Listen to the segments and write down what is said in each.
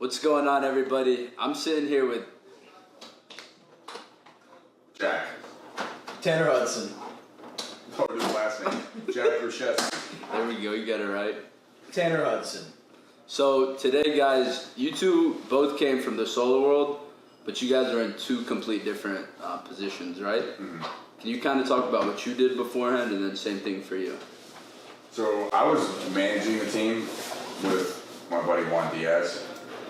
What's going on, everybody? I'm sitting here with Jack. Tanner Hudson. What was his last name? Jack Grusheski. There we go, you got it right. Tanner Hudson. So today, guys, you two both came from the solar world, but you guys are in two complete different positions, right? Mm-hmm. Can you kind of talk about what you did beforehand, and then same thing for you? So I was managing a team with my buddy Juan Diaz,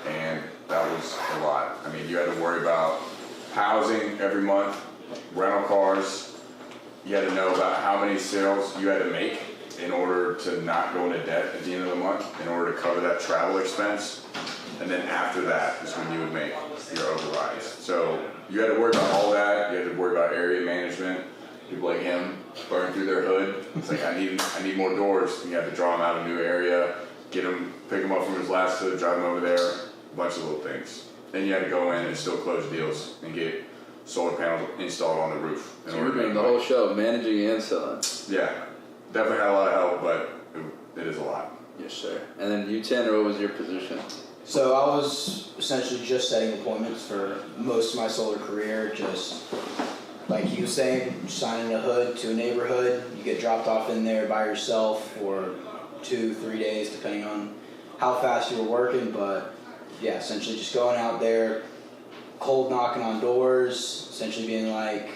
and that was a lot. I mean, you had to worry about housing every month, rental cars. You had to know about how many sales you had to make in order to not go into debt at the end of the month, in order to cover that travel expense. And then after that is when you would make your overrides. So you had to worry about all that. You had to worry about area management. People like him burn through their hood. It's like, I need more doors. And you have to draw him out of a new area, pick him up from his last hood, drive him over there, a bunch of little things. Then you had to go in and still close deals and get solar panels installed on the roof. So you're doing the whole show, managing and selling. Yeah, definitely had a lot of help, but it is a lot. Yes, sir. And then you, Tanner, what was your position? So I was essentially just setting appointments for most of my solar career, just like you saying, signing a hood to a neighborhood. You get dropped off in there by yourself for 2-3 days, depending on how fast you were working. But yeah, essentially just going out there, cold knocking on doors, essentially being like,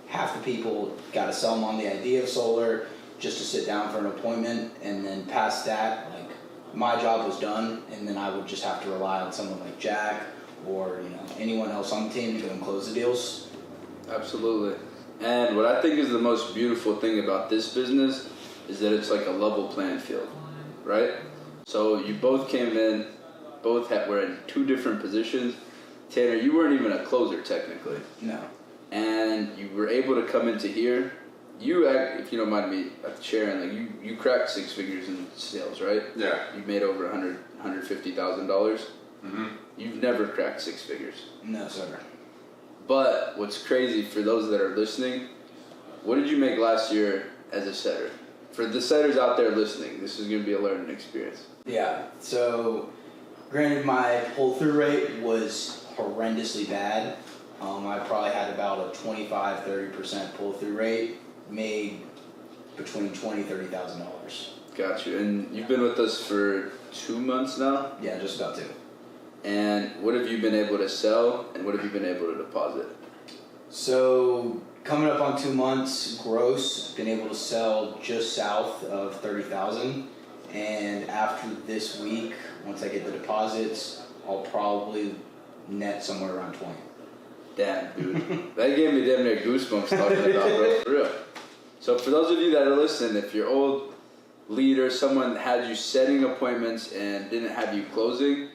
half the people got to sell them on the idea of solar just to sit down for an appointment, and then past that, like, my job was done, and then I would just have to rely on someone like Jack or anyone else on the team to go and close the deals. Absolutely. And what I think is the most beautiful thing about this business is that it's like a level playing field, right? So you both came in, were in two different positions. Tanner, you weren't even a closer technically. No. And you were able to come into here. You, if you don't mind me sharing, like you cracked 6 figures in sales, right? Yeah. You made over $150,000. Mm-hmm. You've never cracked 6 figures. No, sir. But what's crazy for those that are listening, what did you make last year as a setter? For the setters out there listening, this is going to be a learning experience. Yeah, so granted my pull-through rate was horrendously bad. I probably had about a 25-30% pull-through rate, made between $20,000-$30,000. Got you. And you've been with us for 2 months now? Yeah, just about 2. And what have you been able to sell, and what have you been able to deposit? So coming up on 2 months, gross, been able to sell just south of $30,000. And after this week, once I get the deposits, I'll probably net somewhere around 20. Damn, dude. That gave me damn near goosebumps talking about, bro. For real. So for those of you that are listening, if your old leader, someone had you setting appointments and didn't have you closing,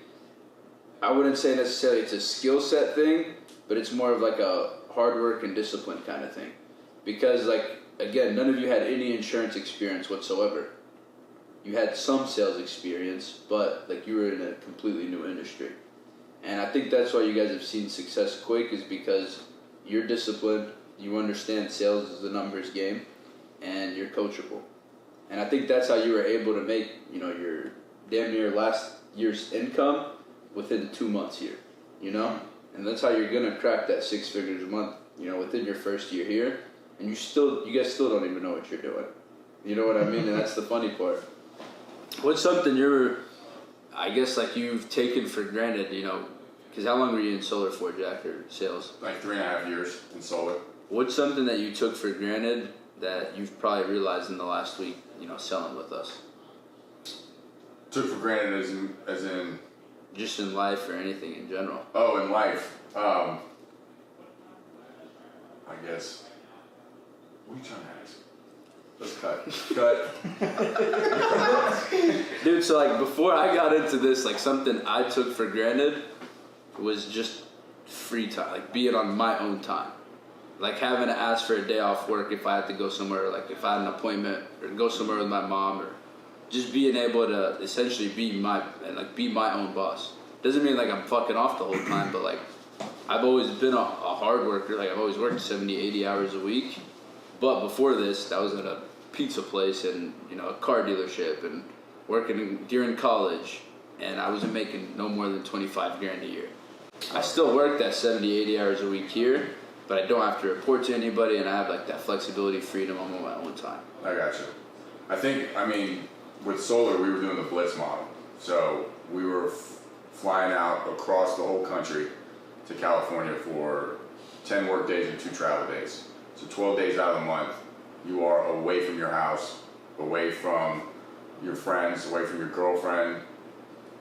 I wouldn't say necessarily it's a skill set thing, but it's more of like a hard work and discipline kind of thing. Because, like, again, none of you had any insurance experience whatsoever. You had some sales experience, but like you were in a completely new industry. And I think that's why you guys have seen success quick, is because you're disciplined, you understand sales is a numbers game, and you're coachable. And I think that's how you were able to make, your damn near last year's income within 2 months here, And that's how you're gonna crack that 6 figures a month, within your first year here. And you guys still don't even know what you're doing. You know what I mean? And that's the funny part. What's something I guess, like, you've taken for granted, because how long were you in solar for, Jack, or sales? Like 3.5 years in solar. What's something that you took for granted that you've probably realized in the last week, selling with us? Took for granted as in? Just in life or anything in general. Oh, in life. I guess. What are you trying to ask? Let's cut. Dude, so like before I got into this, like something I took for granted was just free time, like being on my own time. Like having to ask for a day off work if I had to go somewhere, like if I had an appointment or go somewhere with my mom, or just being able to essentially be my own boss. Doesn't mean like I'm fucking off the whole time, but like I've always been a hard worker. Like I've always worked 70, 80 hours a week. But before this, I was at a pizza place and a car dealership and working during college. and I wasn't making no more than 25 grand a year. I still work that 70, 80 hours a week here, but I don't have to report to anybody, and I have like that flexibility, freedom on my own time. I got you. I mean, with solar, we were doing the blitz model. So we were flying out across the whole country to California for 10 work days and 2 travel days. So 12 days out of the month, you are away from your house, away from your friends, away from your girlfriend,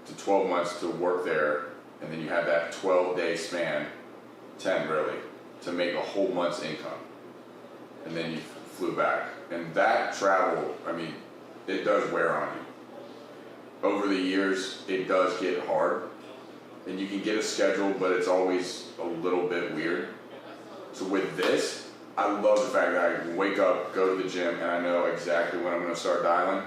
to 12 months to work there, and then you have that 12-day span, 10 really, to make a whole month's income. And then you flew back. And that travel, I mean, it does wear on you. Over the years, it does get hard. And you can get a schedule, but it's always a little bit weird. So with this, I love the fact that I can wake up, go to the gym, and I know exactly when I'm going to start dialing.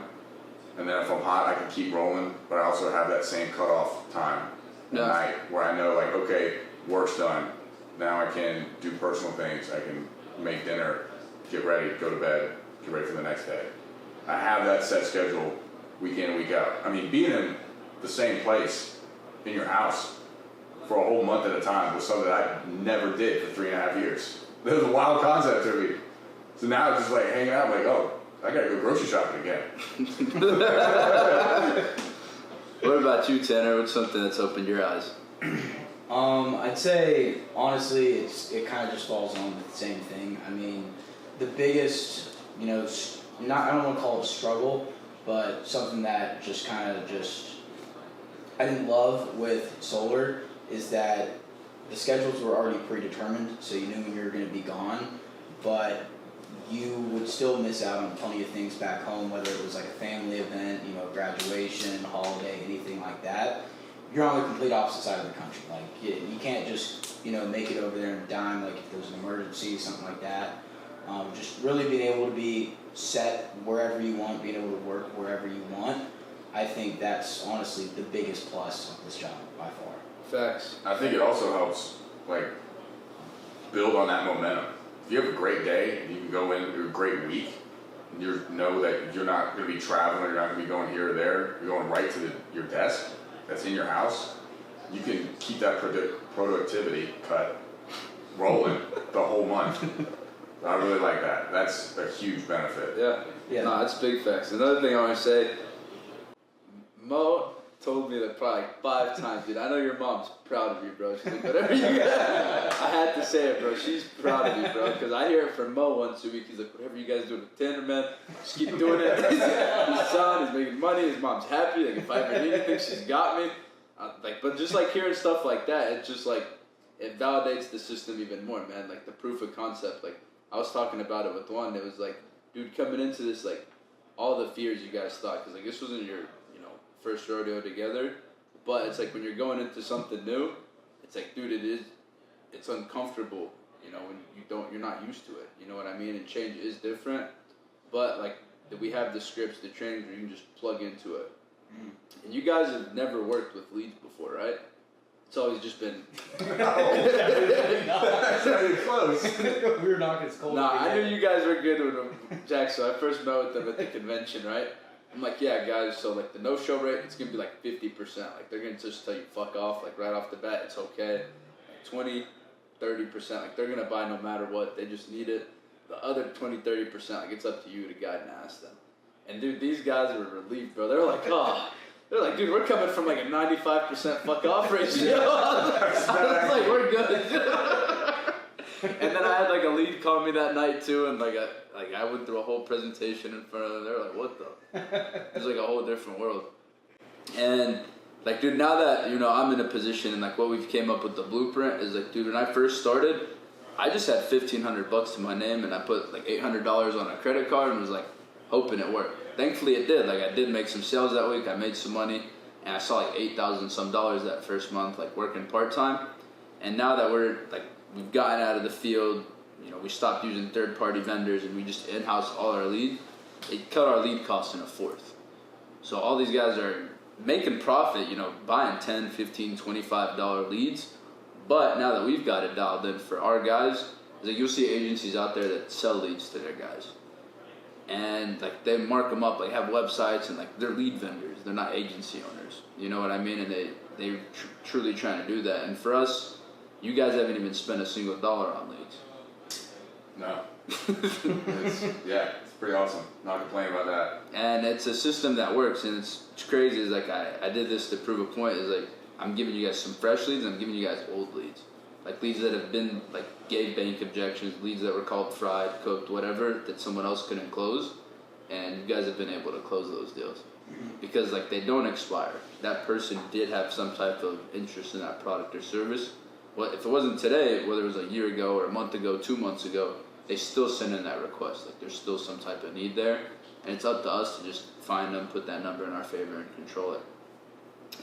And then if I'm hot, I can keep rolling, but I also have that same cutoff time at night where I know, like, okay, work's done. Now I can do personal things. I can make dinner, get ready, go to bed, get ready for the next day. I have that set schedule week in, week out. I mean, being in the same place in your house for a whole month at a time was something that I never did for 3.5 years. It was a wild concept to me. So now it's just like hanging out, like, oh, I gotta go grocery shopping again. What about you, Tanner? What's something that's opened your eyes? I'd say honestly, it kind of just falls on with the same thing. I mean, the biggest, I don't want to call it a struggle, but something that just I didn't love with solar is that the schedules were already predetermined, so you knew when you were going to be gone, but you would still miss out on plenty of things back home, whether it was like a family event, graduation, holiday, anything like that. You're on the complete opposite side of the country. Like, you can't just, make it over there in a dime, like if there's an emergency, something like that. Just really being able to be set wherever you want, being able to work wherever you want. I think that's honestly the biggest plus of this job by far. Facts. I think it also helps, like, build on that momentum. If you have a great day, and you can go into a great week, and you know that you're not going to be traveling, you're not going to be going here or there, you're going right to your desk that's in your house, you can keep that productivity cut rolling the whole month. I really like that. That's a huge benefit. Yeah. No, that's big facts. Another thing I want to say, Mo told me that probably like 5 times, dude. I know your mom's proud of you, bro. She's like, whatever you got. I had to say it, bro. She's proud of you, bro. Because I hear it from Mo once a week. He's like, whatever you guys do with Tanner, man, just keep doing it. His son is making money. His mom's happy. Like, if I ever need anything, she's got me. But just like hearing stuff like that, it's just like, it validates the system even more, man. Like the proof of concept. Like, I was talking about it with one. It was like, dude, coming into this, like, all the fears you guys thought. Because, like, this wasn't your first rodeo together, but it's like when you're going into something new, it's like, dude, it's uncomfortable, when you're not used to it, you know what I mean? And change is different, but like we have the scripts, the trainings where you can just plug into it. And you guys have never worked with leads before, right? It's always just been. That's not even close. We were knocking his cold. Nah, I knew you guys were good with them, Jack. So I first met with them at the convention, right? I'm like, yeah, guys, so, like, the no-show rate, it's going to be, like, 50%. Like, they're going to just tell you, fuck off, like, right off the bat, it's okay. Like, 20, 30%, like, they're going to buy no matter what. They just need it. The other 20, 30%, like, it's up to you to guide and ask them. And, dude, these guys were relieved, bro. They're like, oh. They're like, dude, we're coming from, like, a 95% fuck off ratio. I was like, we're good. And then I had, like, a lead call me that night, too, and, I went through a whole presentation in front of them. They were like, what the? It's like a whole different world. And, like, dude, now that, I'm in a position and, like, what we've came up with the blueprint is, like, dude, when I first started, I just had $1,500 to my name and I put, like, $800 on a credit card and was, like, hoping it worked. Thankfully, it did. Like, I did make some sales that week. I made some money. And I saw, like, $8,000 some that first month, like, working part-time. And now that we've gotten out of the field, we stopped using third-party vendors and we just in-house all our leads. It cut our lead costs in a fourth. So all these guys are making profit, buying $10, $15, $25 leads. But now that we've got it dialed in for our guys, like, you'll see agencies out there that sell leads to their guys. And, like, they mark them up, like, have websites and, like, they're lead vendors. They're not agency owners. You know what I mean? And they're truly trying to do that. And for us, you guys haven't even spent a single dollar on leads. No. It's pretty awesome. Not complaining about that. And it's a system that works, and it's crazy. It's like I did this to prove a point. It's like I'm giving you guys some fresh leads, and I'm giving you guys old leads. Like leads that have been, like, gave bank objections, leads that were called fried, cooked, whatever, that someone else couldn't close. And you guys have been able to close those deals. Because, like, they don't expire. That person did have some type of interest in that product or service. Well, if it wasn't today, whether it was a year ago or a month ago, 2 months ago, they still send in that request. Like, there's still some type of need there. And it's up to us to just find them, put that number in our favor, and control it.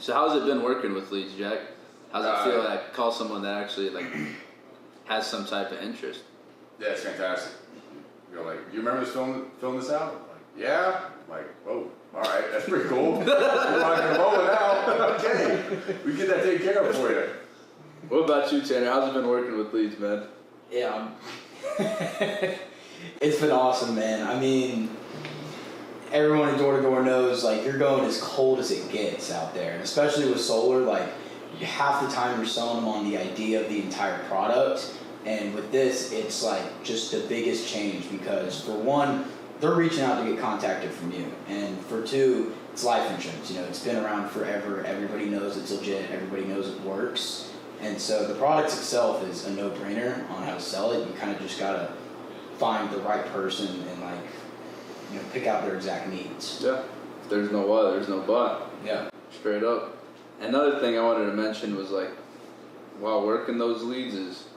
So how's it been working with leads, Jack? How's it feel like call someone that actually, like, has some type of interest? Yeah, it's fantastic. You're like, you remember this filling this out? Like, yeah. I'm like, whoa, all right, that's pretty cool. We're not gonna roll it out. Okay, we get that taken care of for you. What about you, Tanner? How's it been working with leads, man? Yeah, it's been awesome, man. I mean, everyone in door to door knows, like, you're going as cold as it gets out there, and especially with solar, like, half the time you're selling them on the idea of the entire product, and with this, it's like just the biggest change because for one, they're reaching out to get contacted from you, and for two, it's life insurance. You know, it's been around forever. Everybody knows it's legit. Everybody knows it works. And so the product itself is a no-brainer on how to sell it. You kind of just gotta find the right person and, like, you know, pick out their exact needs. Yeah. If there's no why, there's no but. Yeah. Straight up. Another thing I wanted to mention was, like, while working those leads is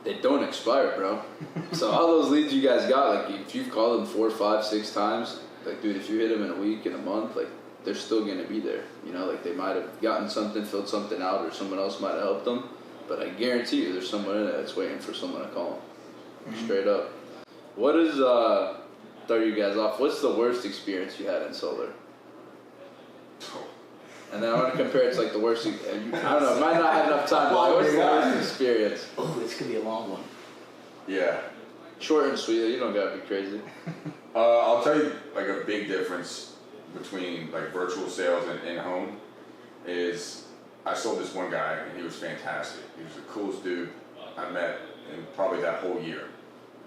they don't expire, bro. So all those leads you guys got, like, if you've called them 4, 5, 6 times, like, dude, if you hit them in a week, in a month, like, they're still going to be there. You know, like, they might have gotten something, filled something out, or someone else might have helped them. But I guarantee you there's someone in there that's waiting for someone to call them. Mm-hmm. Straight up. What is, throw you guys off, what's the worst experience you had in solar? And then I want to compare it to, like, the worst, I don't know, I might not have enough time, but, like, what's the worst experience? Oh, this could be a long one. Yeah. Short and sweet, you don't gotta be crazy. I'll tell you, like, a big difference between, like, virtual sales and in-home is I sold this one guy, and he was fantastic. He was the coolest dude I met in probably that whole year.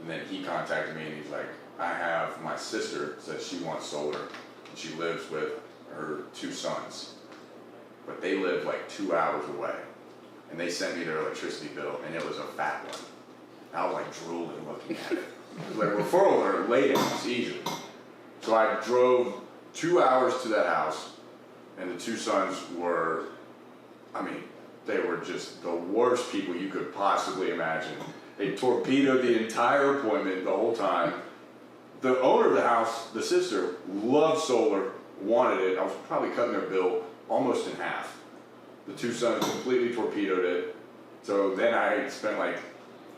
And then he contacted me, and he's like, I have my sister says she wants solar, and she lives with her 2 sons. But they live like 2 hours away. And they sent me their electricity bill, and it was a fat one. I was like drooling looking at it. It was like, referral alert, late, it's easy. So I drove 2 hours to that house, and the 2 sons were, I mean, they were just the worst people you could possibly imagine. They torpedoed the entire appointment the whole time. The owner of the house, the sister, loved solar, wanted it. I was probably cutting their bill almost in half. The 2 sons completely torpedoed it. So then I spent, like,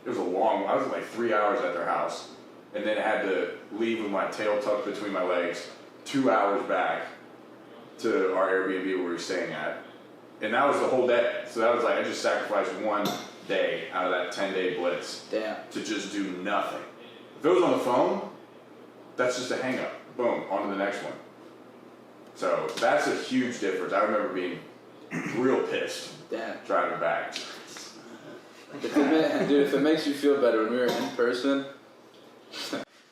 it was a long, I was like 3 hours at their house. And then I had to leave with my tail tucked between my legs, 2 hours back to our Airbnb where we were staying at. And that was the whole day. So that was like, I just sacrificed one day out of that 10-day blitz. Damn. To just do nothing. If it was on the phone, that's just a hang up. Boom, on to the next one. So that's a huge difference. I remember being real pissed. Damn. Driving back. Dude, if it makes you feel better, when we were in person,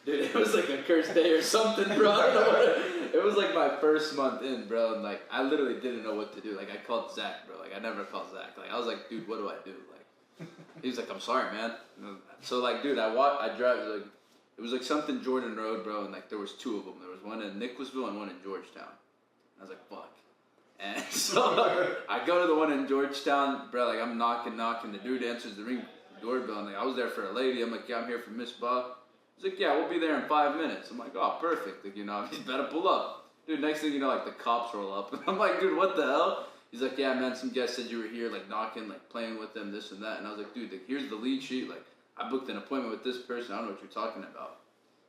dude, it was like a cursed day or something, bro. I don't know what it was like my first month in, bro, and, like, I literally didn't know what to do. Like, I called Zach, bro. Like, I never called Zach. Like, I was like, dude, what do I do? Like, he was like, I'm sorry, man. So, like, dude, I drive, like, it was like something Jordan Road, bro, and, like, there was 2 of them. There was one in Nicholasville and one in Georgetown. I was like, fuck. And so I go to the one in Georgetown, bro, like, I'm knocking. The dude answers the ring doorbell, and, like, I was there for a lady. I'm like, yeah, I'm here for Miss Bob. He's like, yeah, we'll be there in 5 minutes. I'm like, oh, perfect. Like, you know, he's better pull up. Dude, next thing you know, like, the cops roll up. And I'm like, dude, what the hell? He's like, yeah, man, some guy said you were here, like, knocking, like, playing with them, this and that. And I was like, dude, like, here's the lead sheet. Like, I booked an appointment with this person. I don't know what you're talking about.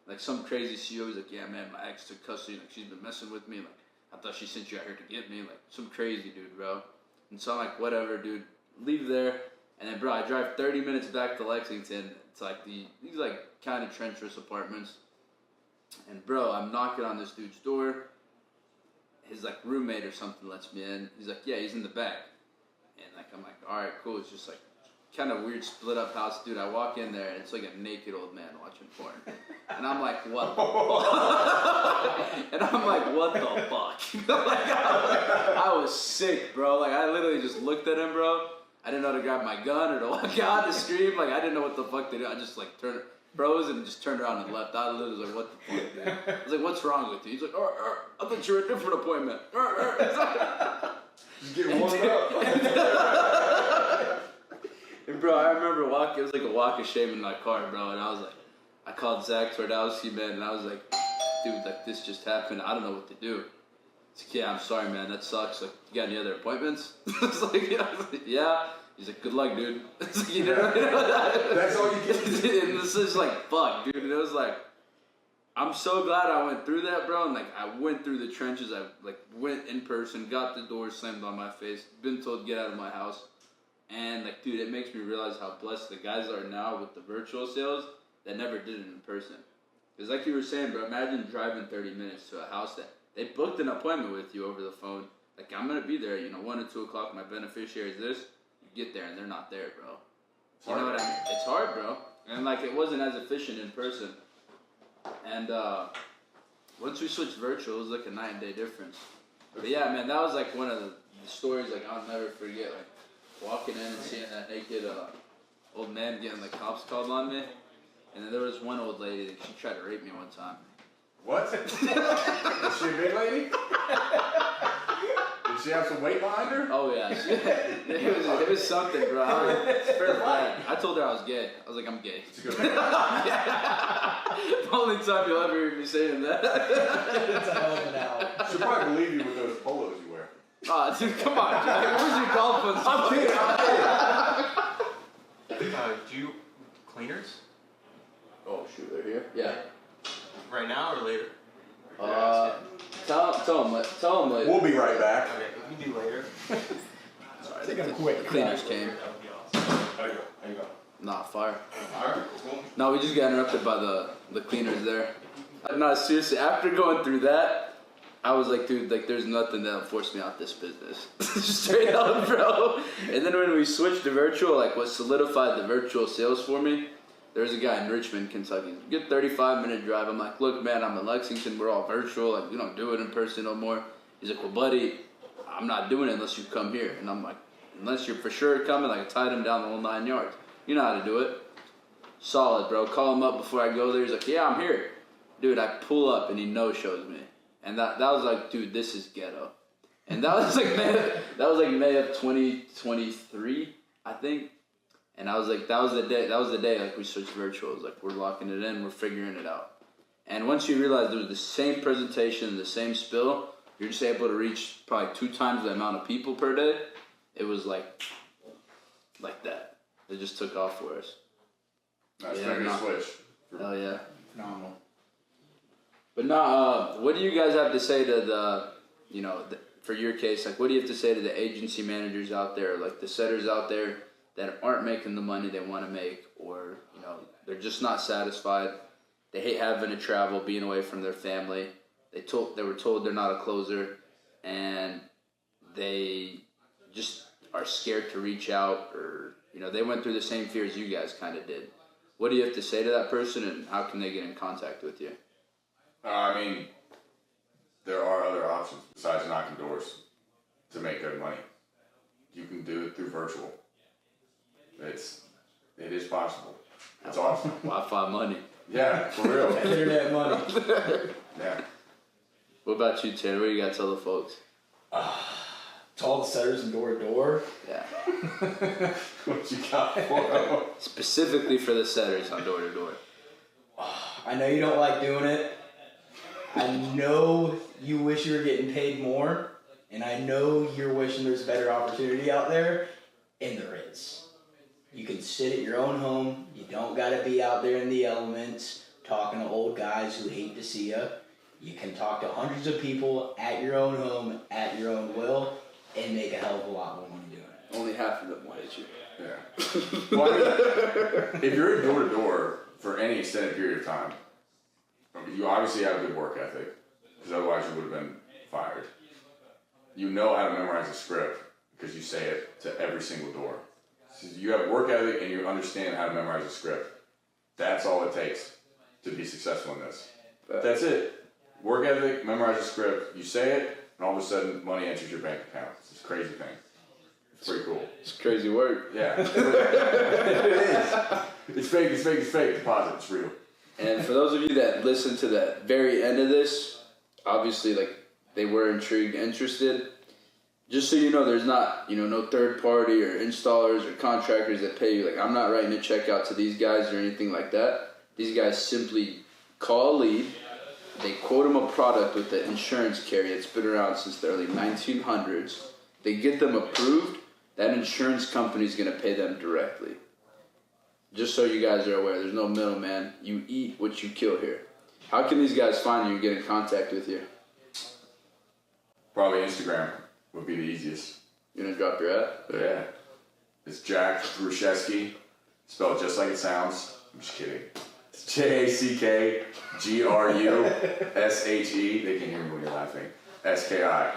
Like, some crazy CEO, he's like, yeah, man, my ex took custody. Like, she's been messing with me. Like, I thought she sent you out here to get me. Like, some crazy dude, bro. And so I'm like, whatever, dude. Leave there. And then, bro, I drive 30 minutes back to Lexington. It's like these, like, kind of treacherous apartments. And, bro, I'm knocking on this dude's door. his like roommate or something lets me in. He's like, yeah, he's in the back. And like I'm like, all right, cool. It's just like kind of weird split up house, dude. I walk in there and it's like a naked old man watching porn, and I'm like, what? The fuck? And I'm like, what the fuck? Like, I was sick, bro. Like I literally just looked at him, bro. I didn't know to grab my gun or to walk out to scream. Like I didn't know what the fuck to do. I just like froze and just turned around and left. I literally was like, what the fuck, dude? I was like, what's wrong with you? He's like, I thought you were a different appointment. Just get warmed up. And bro, I remember walking, it was like a walk of shame in my car, bro, and I was like, I called Zach Twardowski, man, and I was like, dude, like, this just happened, I don't know what to do. He's like, yeah, I'm sorry, man, that sucks, like, you got any other appointments? I was like, yeah. He's like, good luck, dude. It's like, you know, That's all you get. And this is like, fuck, dude, and it was like, I'm so glad I went through that, bro, and like, I went through the trenches, I like, went in person, got the door slammed on my face, been told, get out of my house. And like, dude, it makes me realize how blessed the guys are now with the virtual sales that never did it in person. Because like you were saying, bro, imagine driving 30 minutes to a house that they booked an appointment with you over the phone. Like, I'm going to be there, 1 or 2 o'clock, my beneficiary is this. You get there and they're not there, bro. You know what I mean? It's hard, bro. And like, it wasn't as efficient in person. And once we switched virtual, it was like a night and day difference. But yeah, man, that was like one of the stories like I'll never forget. Like, walking in and seeing that naked old man getting the cops called on me. And then there was one old lady that she tried to rape me one time. What? Is she a big lady? Did she have some weight behind her? Oh yeah, it was something, bro. It's fair bad. I told her I was gay. I was like, I'm gay. It's a good The only time you'll ever hear me saying that. It's a hell of an out. She'll probably believe you with those polos you wear. Oh, dude, come on, Jack. Where's your golf ones? I'm kidding. Do you cleaners Oh shoot, they're here. Yeah. right now or later? Tell them later. We'll be right back. Okay, if we do later. Sorry, Take a the quick cleaners cut. came. That would be awesome. There you go. There you go. Nah, fire. Alright, cool. No, we just got interrupted by the cleaners there. No, seriously, after going through that, I was like, dude, like, there's nothing that'll force me out this business. Straight up, bro. And then when we switched to virtual, like, what solidified the virtual sales for me, there's a guy in Richmond, Kentucky. Good 35-minute drive. I'm like, look, man, I'm in Lexington. We're all virtual. Like, we don't do it in person no more. He's like, well, buddy, I'm not doing it unless you come here. And I'm like, unless you're for sure coming, like, I tied him down the whole 9 yards. You know how to do it. Solid, bro. Call him up before I go there. He's like, yeah, I'm here. Dude, I pull up and he no-shows me. And that was like, dude, this is ghetto. And that was like May of 2023, I think. And I was like, that was the day like we switched virtual. It was like, we're locking it in, we're figuring it out. And once you realize there was the same presentation, the same spill, you're just able to reach probably 2 times the amount of people per day. It was like that. It just took off for us. Nice Yeah, finger no. switch. Hell yeah. Phenomenal. But no, what do you guys have to say to for your case, like, what do you have to say to the agency managers out there, like the setters out there that aren't making the money they want to make, or, they're just not satisfied. They hate having to travel, being away from their family. They were told they're not a closer, and they just are scared to reach out, or, they went through the same fears you guys kind of did. What do you have to say to that person, and how can they get in contact with you? I mean, there are other options besides knocking doors to make good money. You can do it through virtual. It is possible. It's awesome. Wi-Fi money. Yeah, for real. Internet money. Yeah. What about you, Tanner? What do you got to tell the folks? To all the setters and door to door. Yeah. What you got for them? Specifically for the setters on door to door. I know you don't like doing it. I know you wish you were getting paid more. And I know you're wishing there's a better opportunity out there. And there is. You can sit at your own home. You don't got to be out there in the elements talking to old guys who hate to see you. You can talk to hundreds of people at your own home, at your own will, and make a hell of a lot more money doing it. Only half of them wanted you. Yeah. Well, I mean, if you're in door to door for any extended period of time, you obviously have a good work ethic, because otherwise you would have been fired. you know how to memorize a script because you say it to every single door. So you have work ethic and you understand how to memorize a script. That's all it takes to be successful in this. That's it. Work ethic, memorize a script, you say it, and all of a sudden money enters your bank account. It's this crazy thing. It's pretty cool. It's crazy work. Yeah. It is. It's fake, it's fake, it's fake. Deposit, it's real. And for those of you that listen to the very end of this, obviously, like, they were intrigued, interested. Just so you know, there's not, no third party or installers or contractors that pay you. Like, I'm not writing a check out to these guys or anything like that. These guys simply call a lead. They quote them a product with the insurance carrier that's been around since the early 1900s. They get them approved. That insurance company is going to pay them directly. Just so you guys are aware, there's no middleman. You eat what you kill here. How can these guys find you and get in contact with you? Probably Instagram would be the easiest. You gonna drop your app? Yeah. It's Jack Grusheski, spelled just like it sounds. I'm just kidding. It's JACKGRUSHE. They can hear me when you're laughing. SKI.